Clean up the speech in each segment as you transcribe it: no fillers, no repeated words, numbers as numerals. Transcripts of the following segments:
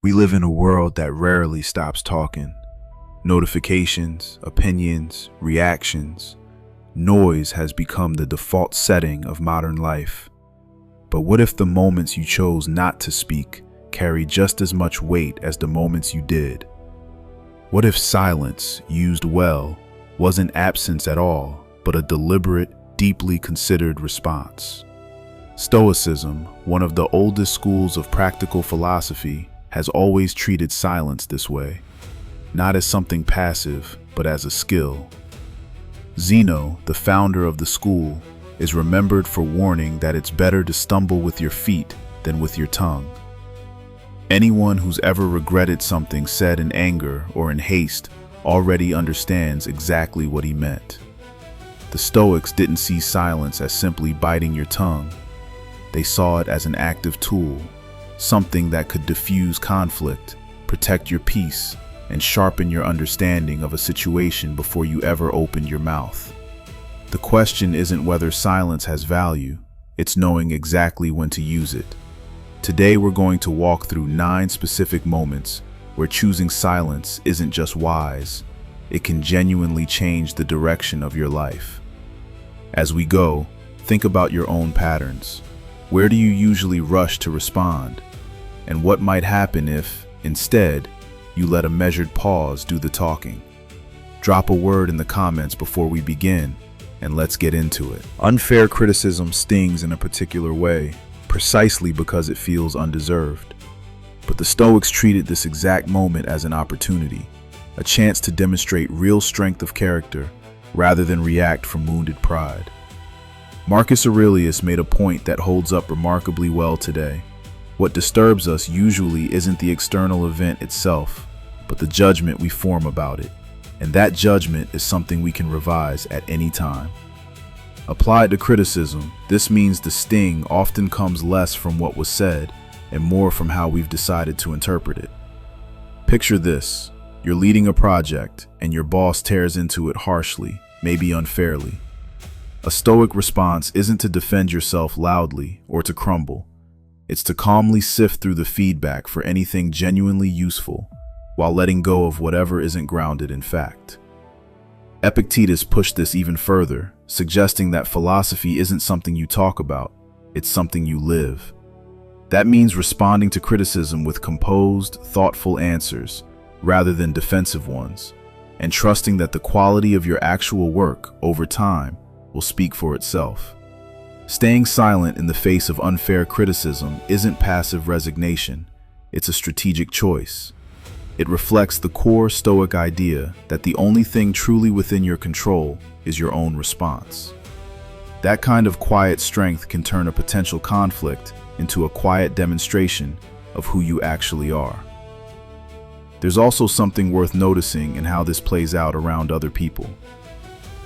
We live in a world that rarely stops talking. Notifications, opinions, reactions, noise has become the default setting of modern life. But what if the moments you chose not to speak carry just as much weight as the moments you did? What if silence, used well, wasn't absence at all, but a deliberate, deeply considered response? Stoicism, one of the oldest schools of practical philosophy, has always treated silence this way, not as something passive, but as a skill. Zeno, the founder of the school, is remembered for warning that it's better to stumble with your feet than with your tongue. Anyone who's ever regretted something said in anger or in haste already understands exactly what he meant. The Stoics didn't see silence as simply biting your tongue. They saw it as an active tool, something that could diffuse conflict, protect your peace, and sharpen your understanding of a situation before you ever opened your mouth. The question isn't whether silence has value, it's knowing exactly when to use it. Today we're going to walk through 9 specific moments where choosing silence isn't just wise, it can genuinely change the direction of your life. As we go, think about your own patterns. Where do you usually rush to respond? And what might happen if, instead, you let a measured pause do the talking? Drop a word in the comments before we begin, and let's get into it. Unfair criticism stings in a particular way, precisely because it feels undeserved. But the Stoics treated this exact moment as an opportunity, a chance to demonstrate real strength of character rather than react from wounded pride. Marcus Aurelius made a point that holds up remarkably well today. What disturbs us usually isn't the external event itself, but the judgment we form about it. And that judgment is something we can revise at any time. Applied to criticism, this means the sting often comes less from what was said and more from how we've decided to interpret it. Picture this: you're leading a project and your boss tears into it harshly, maybe unfairly. A Stoic response isn't to defend yourself loudly or to crumble. It's to calmly sift through the feedback for anything genuinely useful, while letting go of whatever isn't grounded in fact. Epictetus pushed this even further, suggesting that philosophy isn't something you talk about, it's something you live. That means responding to criticism with composed, thoughtful answers, rather than defensive ones, and trusting that the quality of your actual work, over time, will speak for itself. Staying silent in the face of unfair criticism isn't passive resignation, it's a strategic choice. It reflects the core Stoic idea that the only thing truly within your control is your own response. That kind of quiet strength can turn a potential conflict into a quiet demonstration of who you actually are. There's also something worth noticing in how this plays out around other people.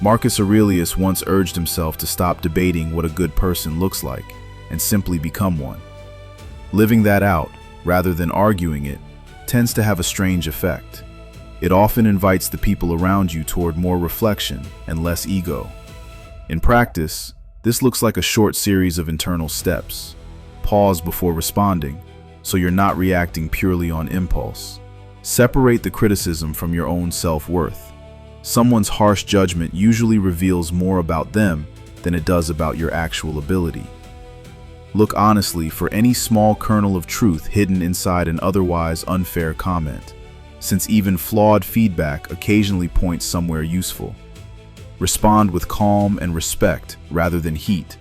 Marcus Aurelius once urged himself to stop debating what a good person looks like and simply become one. Living that out, rather than arguing it, tends to have a strange effect. It often invites the people around you toward more reflection and less ego. In practice, this looks like a short series of internal steps. Pause before responding, so you're not reacting purely on impulse. Separate the criticism from your own self-worth. Someone's harsh judgment usually reveals more about them than it does about your actual ability. Look honestly for any small kernel of truth hidden inside an otherwise unfair comment, since even flawed feedback occasionally points somewhere useful. Respond with calm and respect rather than heat,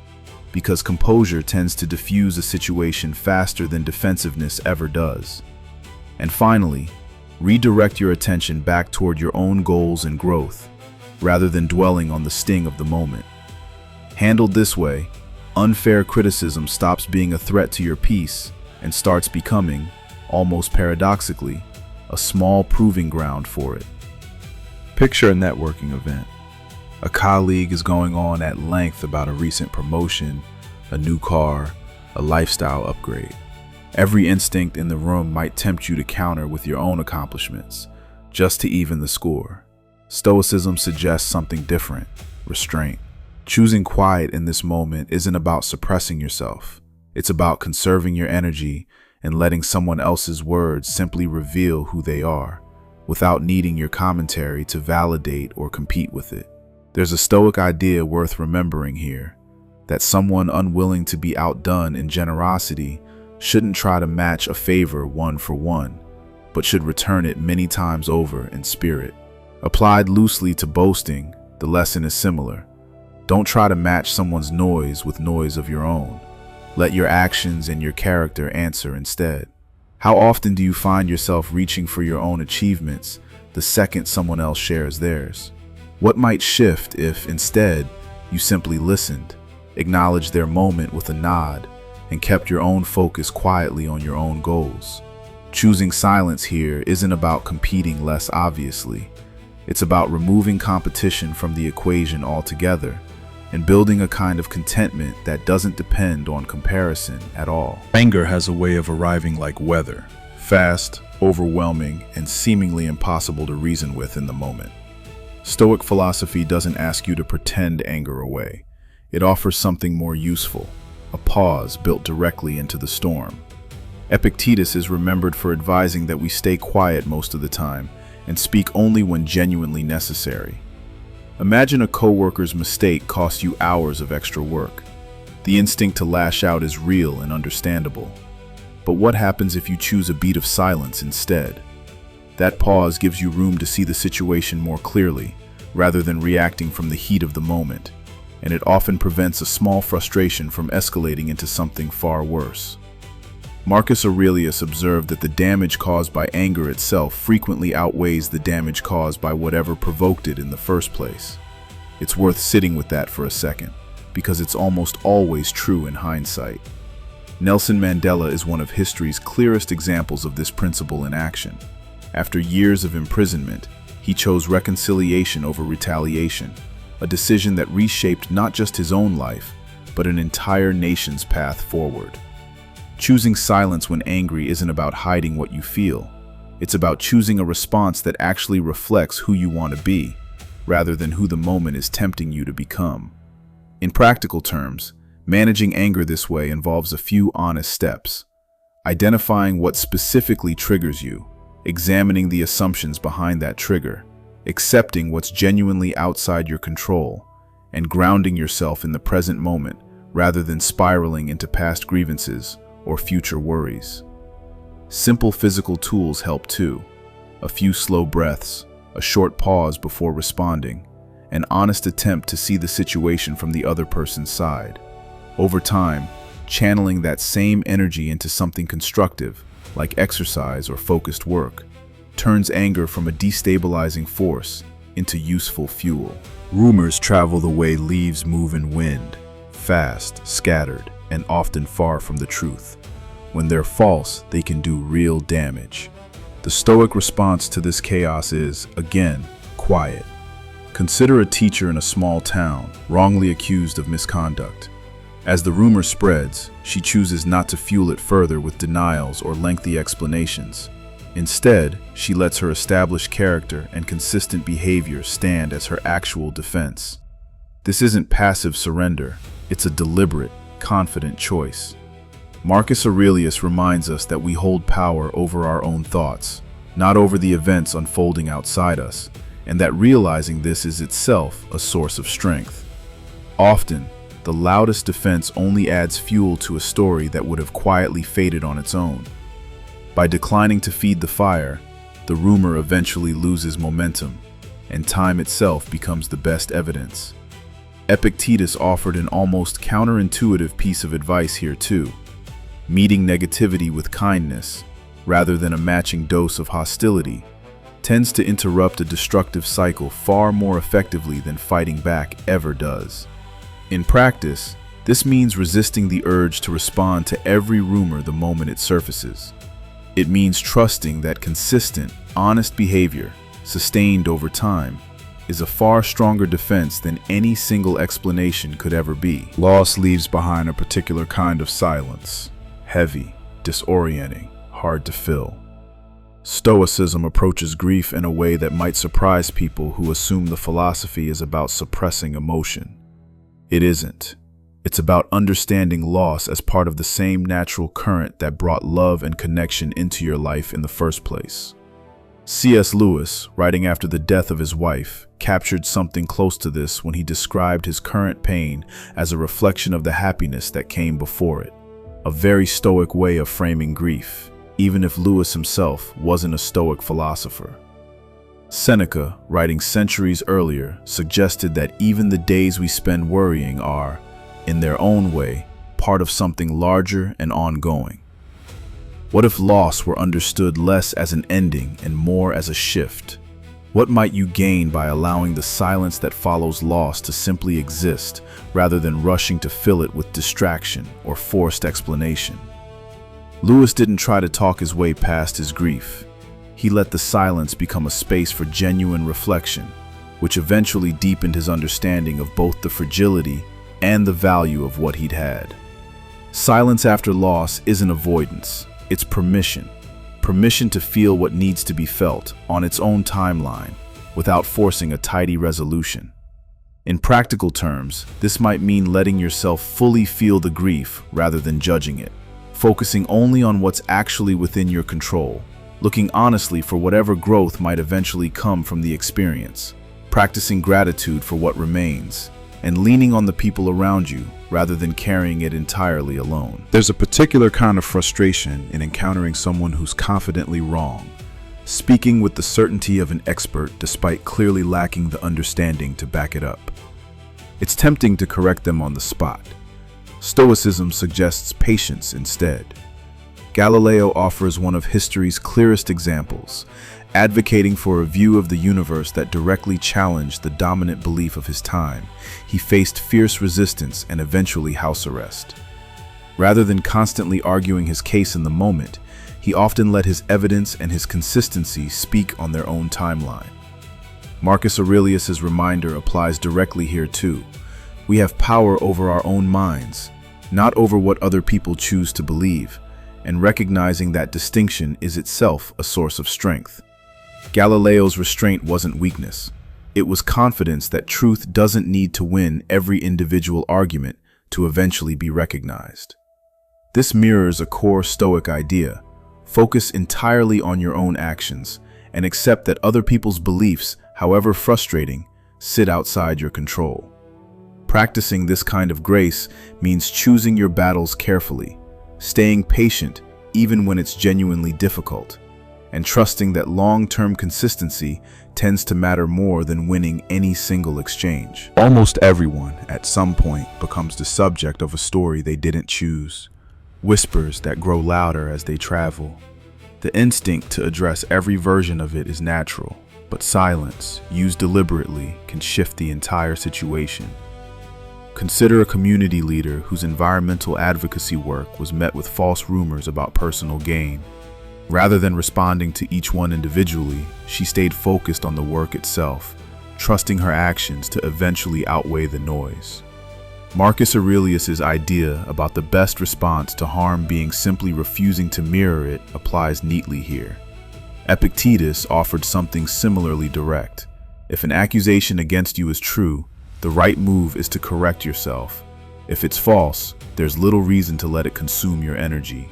because composure tends to diffuse a situation faster than defensiveness ever does. And finally, redirect your attention back toward your own goals and growth, rather than dwelling on the sting of the moment. Handled this way, unfair criticism stops being a threat to your peace and starts becoming, almost paradoxically, a small proving ground for it. Picture a networking event. A colleague is going on at length about a recent promotion, a new car, a lifestyle upgrade. Every instinct in the room might tempt you to counter with your own accomplishments, just to even the score. Stoicism suggests something different: restraint. Choosing quiet in this moment isn't about suppressing yourself. It's about conserving your energy and letting someone else's words simply reveal who they are, without needing your commentary to validate or compete with it. There's a Stoic idea worth remembering here, that someone unwilling to be outdone in generosity shouldn't try to match a favor one for one, but should return it many times over in spirit. Applied loosely to boasting, the lesson is similar. Don't try to match someone's noise with noise of your own. Let your actions and your character answer instead. How often do you find yourself reaching for your own achievements the second someone else shares theirs? What might shift if, instead, you simply listened, acknowledged their moment with a nod, and kept your own focus quietly on your own goals? Choosing silence here isn't about competing less obviously. It's about removing competition from the equation altogether and building a kind of contentment that doesn't depend on comparison at all. Anger has a way of arriving like weather, fast, overwhelming, and seemingly impossible to reason with in the moment. Stoic philosophy doesn't ask you to pretend anger away. It offers something more useful, a pause built directly into the storm. Epictetus is remembered for advising that we stay quiet most of the time and speak only when genuinely necessary. Imagine a coworker's mistake costs you hours of extra work. The instinct to lash out is real and understandable. But what happens if you choose a beat of silence instead? That pause gives you room to see the situation more clearly, rather than reacting from the heat of the moment, and it often prevents a small frustration from escalating into something far worse. Marcus Aurelius observed that the damage caused by anger itself frequently outweighs the damage caused by whatever provoked it in the first place. It's worth sitting with that for a second, because it's almost always true in hindsight. Nelson Mandela is one of history's clearest examples of this principle in action. After years of imprisonment, he chose reconciliation over retaliation, a decision that reshaped not just his own life, but an entire nation's path forward. Choosing silence when angry isn't about hiding what you feel. It's about choosing a response that actually reflects who you want to be, rather than who the moment is tempting you to become. In practical terms, managing anger this way involves a few honest steps. Identifying what specifically triggers you, examining the assumptions behind that trigger, accepting what's genuinely outside your control, and grounding yourself in the present moment rather than spiraling into past grievances or future worries. Simple physical tools help too. A few slow breaths, a short pause before responding, an honest attempt to see the situation from the other person's side. Over time, channeling that same energy into something constructive, like exercise or focused work, turns anger from a destabilizing force into useful fuel. Rumors travel the way leaves move in wind, fast, scattered, and often far from the truth. When they're false, they can do real damage. The Stoic response to this chaos is, again, quiet. Consider a teacher in a small town, wrongly accused of misconduct. As the rumor spreads, she chooses not to fuel it further with denials or lengthy explanations. Instead, she lets her established character and consistent behavior stand as her actual defense. This isn't passive surrender, it's a deliberate, confident choice. Marcus Aurelius reminds us that we hold power over our own thoughts, not over the events unfolding outside us, and that realizing this is itself a source of strength. Often, the loudest defense only adds fuel to a story that would have quietly faded on its own. By declining to feed the fire, the rumor eventually loses momentum, and time itself becomes the best evidence. Epictetus offered an almost counterintuitive piece of advice here too. Meeting negativity with kindness, rather than a matching dose of hostility, tends to interrupt a destructive cycle far more effectively than fighting back ever does. In practice, this means resisting the urge to respond to every rumor the moment it surfaces. It means trusting that consistent, honest behavior, sustained over time, is a far stronger defense than any single explanation could ever be. Loss leaves behind a particular kind of silence, heavy, disorienting, hard to fill. Stoicism approaches grief in a way that might surprise people who assume the philosophy is about suppressing emotion. It isn't. It's about understanding loss as part of the same natural current that brought love and connection into your life in the first place. C.S. Lewis, writing after the death of his wife, captured something close to this when he described his current pain as a reflection of the happiness that came before it. A very Stoic way of framing grief, even if Lewis himself wasn't a Stoic philosopher. Seneca, writing centuries earlier, suggested that even the days we spend worrying are, in their own way, part of something larger and ongoing. What if loss were understood less as an ending and more as a shift? What might you gain by allowing the silence that follows loss to simply exist, rather than rushing to fill it with distraction or forced explanation? Lewis didn't try to talk his way past his grief. He let the silence become a space for genuine reflection, which eventually deepened his understanding of both the fragility and the value of what he'd had. Silence after loss isn't avoidance. It's permission. Permission to feel what needs to be felt on its own timeline without forcing a tidy resolution. In practical terms, this might mean letting yourself fully feel the grief rather than judging it, focusing only on what's actually within your control, looking honestly for whatever growth might eventually come from the experience, practicing gratitude for what remains, and leaning on the people around you rather than carrying it entirely alone. There's a particular kind of frustration in encountering someone who's confidently wrong, speaking with the certainty of an expert despite clearly lacking the understanding to back it up. It's tempting to correct them on the spot. Stoicism suggests patience instead. Galileo offers one of history's clearest examples, advocating for a view of the universe that directly challenged the dominant belief of his time. He faced fierce resistance and eventually house arrest. Rather than constantly arguing his case in the moment, he often let his evidence and his consistency speak on their own timeline. Marcus Aurelius's reminder applies directly here too. We have power over our own minds, not over what other people choose to believe, and recognizing that distinction is itself a source of strength. Galileo's restraint wasn't weakness. It was confidence that truth doesn't need to win every individual argument to eventually be recognized. This mirrors a core Stoic idea. Focus entirely on your own actions and accept that other people's beliefs, however frustrating, sit outside your control. Practicing this kind of grace means choosing your battles carefully, staying patient even when it's genuinely difficult, and trusting that long-term consistency tends to matter more than winning any single exchange. Almost everyone, at some point, becomes the subject of a story they didn't choose. Whispers that grow louder as they travel. The instinct to address every version of it is natural, but silence, used deliberately, can shift the entire situation. Consider a community leader whose environmental advocacy work was met with false rumors about personal gain. Rather than responding to each one individually, she stayed focused on the work itself, trusting her actions to eventually outweigh the noise. Marcus Aurelius's idea about the best response to harm being simply refusing to mirror it applies neatly here. Epictetus offered something similarly direct. If an accusation against you is true, the right move is to correct yourself. If it's false, there's little reason to let it consume your energy.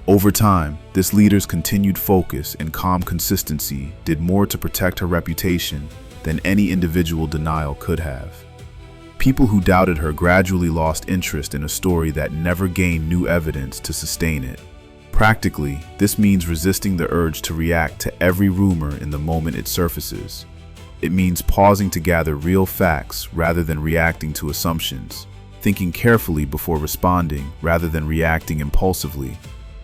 Over time, this leader's continued focus and calm consistency did more to protect her reputation than any individual denial could have. People who doubted her gradually lost interest in a story that never gained new evidence to sustain it. Practically, this means resisting the urge to react to every rumor in the moment it surfaces. It means pausing to gather real facts rather than reacting to assumptions, thinking carefully before responding rather than reacting impulsively,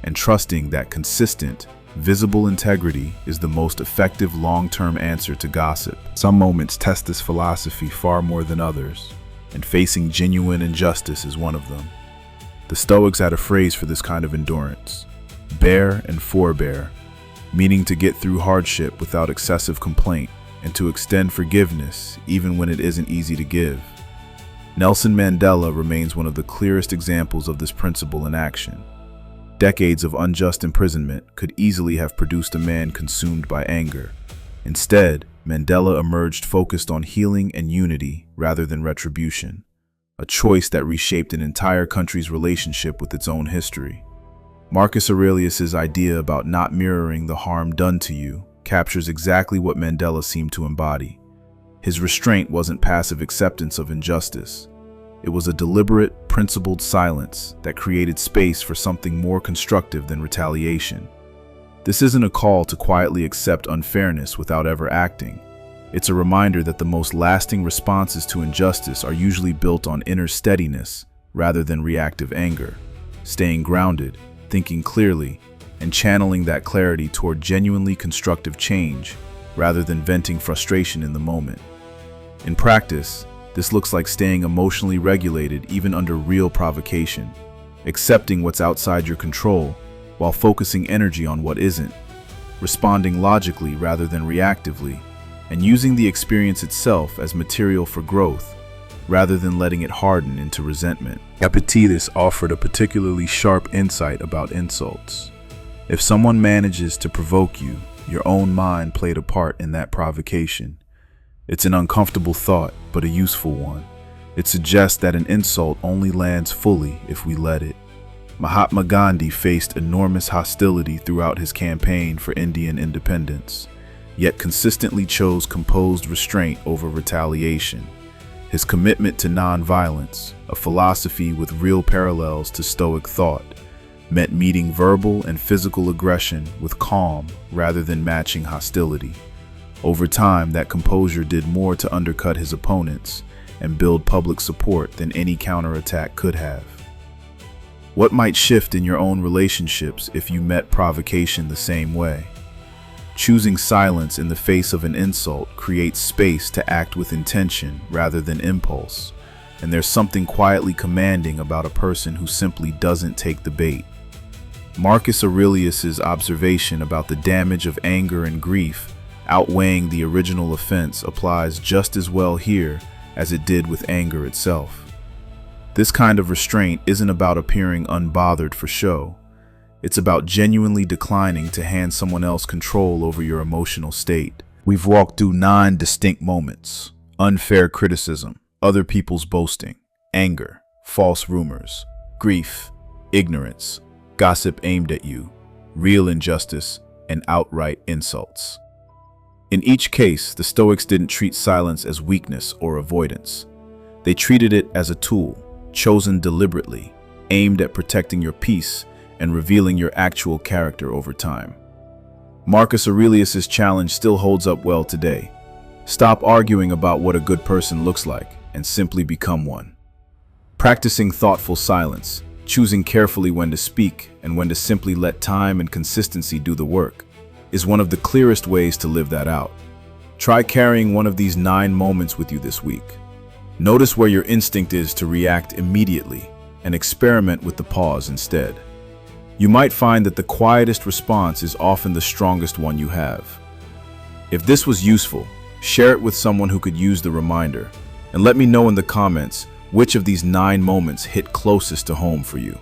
and trusting that consistent, visible integrity is the most effective long-term answer to gossip. Some moments test this philosophy far more than others, and facing genuine injustice is one of them. The Stoics had a phrase for this kind of endurance: bear and forbear, meaning to get through hardship without excessive complaint, and to extend forgiveness even when it isn't easy to give. Nelson Mandela remains one of the clearest examples of this principle in action. Decades of unjust imprisonment could easily have produced a man consumed by anger. Instead, Mandela emerged focused on healing and unity rather than retribution. a choice that reshaped an entire country's relationship with its own history. Marcus Aurelius's idea about not mirroring the harm done to you captures exactly what Mandela seemed to embody. His restraint wasn't passive acceptance of injustice. It was a deliberate, principled silence that created space for something more constructive than retaliation. This isn't a call to quietly accept unfairness without ever acting. It's a reminder that the most lasting responses to injustice are usually built on inner steadiness rather than reactive anger. Staying grounded, thinking clearly, and channeling that clarity toward genuinely constructive change rather than venting frustration in the moment. In practice, this looks like staying emotionally regulated even under real provocation, accepting what's outside your control while focusing energy on what isn't, responding logically rather than reactively, and using the experience itself as material for growth rather than letting it harden into resentment. Epictetus offered a particularly sharp insight about insults. If someone manages to provoke you, your own mind played a part in that provocation. It's an uncomfortable thought, but a useful one. It suggests that an insult only lands fully if we let it. Mahatma Gandhi faced enormous hostility throughout his campaign for Indian independence, yet consistently chose composed restraint over retaliation. His commitment to nonviolence, a philosophy with real parallels to Stoic thought, meant meeting verbal and physical aggression with calm rather than matching hostility. Over time, that composure did more to undercut his opponents and build public support than any counterattack could have. What might shift in your own relationships if you met provocation the same way? Choosing silence in the face of an insult creates space to act with intention rather than impulse, and there's something quietly commanding about a person who simply doesn't take the bait. Marcus Aurelius's observation about the damage of anger and grief outweighing the original offense applies just as well here as it did with anger itself. This kind of restraint isn't about appearing unbothered for show. It's about genuinely declining to hand someone else control over your emotional state. We've walked through 9 distinct moments: unfair criticism, other people's boasting, anger, false rumors, grief, ignorance, gossip aimed at you, real injustice, and outright insults. In each case, the Stoics didn't treat silence as weakness or avoidance. They treated it as a tool, chosen deliberately, aimed at protecting your peace and revealing your actual character over time. Marcus Aurelius's challenge still holds up well today. Stop arguing about what a good person looks like and simply become one. Practicing thoughtful silence, choosing carefully when to speak and when to simply let time and consistency do the work, is one of the clearest ways to live that out. Try carrying one of these 9 moments with you this week. Notice where your instinct is to react immediately and experiment with the pause instead. You might find that the quietest response is often the strongest one you have. If this was useful, share it with someone who could use the reminder, and let me know in the comments which of these 9 moments hit closest to home for you.